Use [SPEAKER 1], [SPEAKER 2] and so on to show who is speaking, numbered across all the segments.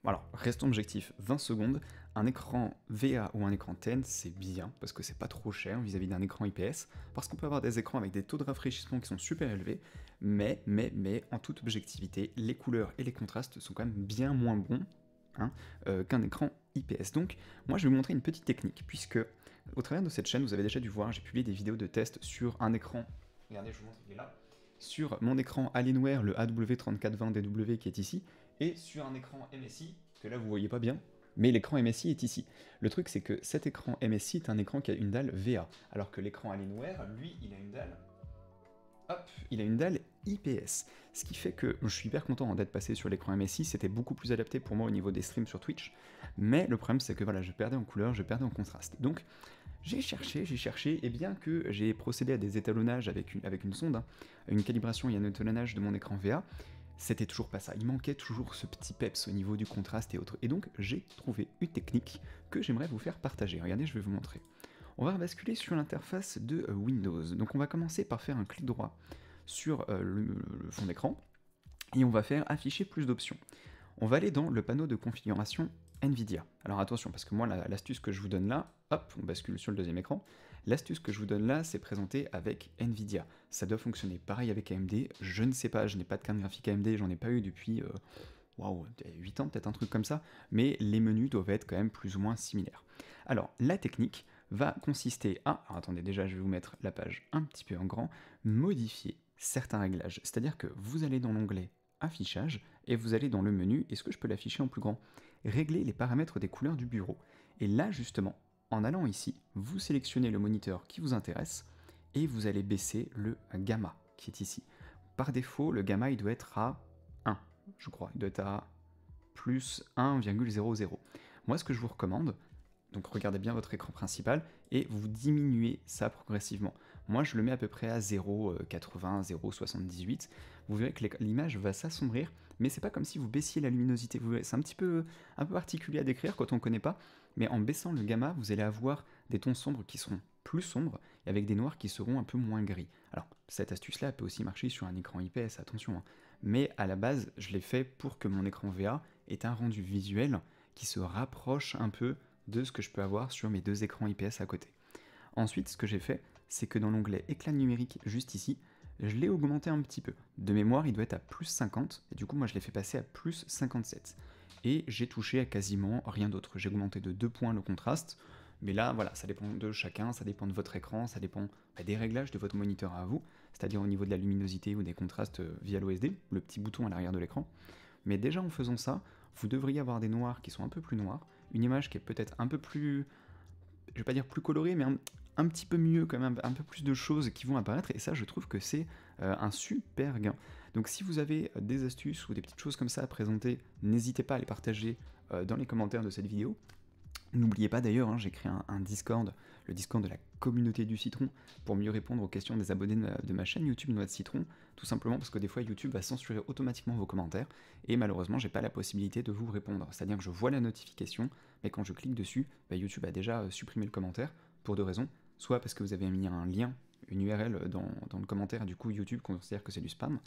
[SPEAKER 1] Alors, restons objectifs, 20 secondes, un écran VA ou un écran TN, c'est bien, parce que c'est pas trop cher vis-à-vis d'un écran IPS, parce qu'on peut avoir des écrans avec des taux de rafraîchissement qui sont super élevés, mais, en toute objectivité, les couleurs et les contrastes sont quand même bien moins bons hein, qu'un écran IPS. Donc, moi je vais vous montrer une petite technique, puisque au travers de cette chaîne, vous avez déjà dû voir, j'ai publié des vidéos de test sur un écran, regardez, je vous montre, il est là, sur mon écran Alienware, le AW3420DW qui est ici, et sur un écran MSI, que là vous voyez pas bien, mais l'écran MSI est ici. Le truc c'est que cet écran MSI est un écran qui a une dalle VA, alors que l'écran Alienware, lui, il a une dalle... Hop, il a une dalle IPS, ce qui fait que je suis hyper content d'être passé sur l'écran MSI, c'était beaucoup plus adapté pour moi au niveau des streams sur Twitch, mais le problème c'est que voilà, je perdais en couleur, je perdais en contraste. Donc j'ai cherché, et bien que j'ai procédé à des étalonnages avec une sonde, hein, une calibration et un étalonnage de mon écran VA, c'était toujours pas ça, il manquait toujours ce petit peps au niveau du contraste et autres. Et donc j'ai trouvé une technique que j'aimerais vous faire partager. Regardez, je vais vous montrer. On va basculer sur l'interface de Windows. Donc on va commencer par faire un clic droit sur le fond d'écran, et on va faire afficher plus d'options. On va aller dans le panneau de configuration NVIDIA. Alors attention, parce que moi, l'astuce que je vous donne là, hop, on bascule sur le deuxième écran, l'astuce que je vous donne là, c'est présenté avec NVIDIA. Ça doit fonctionner pareil avec AMD, je ne sais pas, je n'ai pas de carte graphique AMD, j'en ai pas eu depuis 8 ans, peut-être un truc comme ça, mais les menus doivent être quand même plus ou moins similaires. Alors, la technique va consister à, alors attendez, déjà je vais vous mettre la page un petit peu en grand, modifier certains réglages. C'est-à-dire que vous allez dans l'onglet affichage, et vous allez dans le menu, est-ce que je peux l'afficher en plus grand? Régler les paramètres des couleurs du bureau. Et là justement, en allant ici, vous sélectionnez le moniteur qui vous intéresse, et vous allez baisser le gamma qui est ici. Par défaut, le gamma il doit être à 1, je crois, il doit être à plus 1,00. Moi ce que je vous recommande, donc regardez bien votre écran principal, et vous diminuez ça progressivement. Moi je le mets à peu près à 0,80, 0,78, vous verrez que l'image va s'assombrir, mais c'est pas comme si vous baissiez la luminosité, c'est un peu particulier à décrire quand on ne connaît pas, mais en baissant le gamma, vous allez avoir des tons sombres qui seront plus sombres, et avec des noirs qui seront un peu moins gris. Alors cette astuce-là peut aussi marcher sur un écran IPS, attention, hein. Mais à la base, je l'ai fait pour que mon écran VA ait un rendu visuel qui se rapproche un peu de ce que je peux avoir sur mes deux écrans IPS à côté. Ensuite, ce que j'ai fait, c'est que dans l'onglet éclat numérique juste ici, je l'ai augmenté un petit peu. De mémoire, il doit être à plus 50, et du coup, moi je l'ai fait passer à plus 57. Et j'ai touché à quasiment rien d'autre. J'ai augmenté de 2 points le contraste, mais là, voilà, ça dépend de chacun, ça dépend de votre écran, ça dépend des réglages de votre moniteur à vous, c'est-à-dire au niveau de la luminosité ou des contrastes via l'OSD, le petit bouton à l'arrière de l'écran. Mais déjà en faisant ça, vous devriez avoir des noirs qui sont un peu plus noirs, une image qui est peut-être un peu plus, je vais pas dire plus colorée, mais un petit peu mieux quand même, un peu plus de choses qui vont apparaître, et ça je trouve que c'est un super gain. Donc si vous avez des astuces ou des petites choses comme ça à présenter, n'hésitez pas à les partager dans les commentaires de cette vidéo. N'oubliez pas d'ailleurs, hein, j'ai créé un Discord, le Discord de la communauté du citron, pour mieux répondre aux questions des abonnés de ma chaîne YouTube Noix de Citron, tout simplement parce que des fois YouTube va censurer automatiquement vos commentaires, et malheureusement j'ai pas la possibilité de vous répondre. C'est-à-dire que je vois la notification, mais quand je clique dessus, YouTube a déjà supprimé le commentaire, pour deux raisons, soit parce que vous avez mis un lien, une URL dans le commentaire, et du coup YouTube considère que c'est du spam,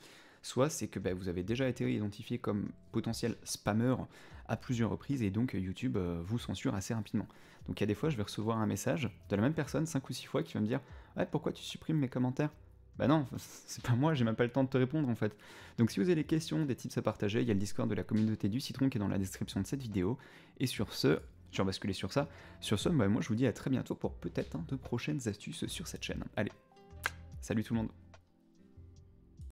[SPEAKER 1] soit c'est que vous avez déjà été identifié comme potentiel spammer à plusieurs reprises, et donc YouTube vous censure assez rapidement. Donc il y a des fois je vais recevoir un message de la même personne 5 ou 6 fois qui va me dire « Ouais, pourquoi tu supprimes mes commentaires ?» Bah non, c'est pas moi, j'ai même pas le temps de te répondre en fait. Donc si vous avez des questions, des tips à partager, il y a le Discord de la communauté du citron qui est dans la description de cette vidéo, et sur ce, je vais basculer sur ça. Sur ce, moi je vous dis à très bientôt pour peut-être de prochaines astuces sur cette chaîne. Allez, salut tout le monde.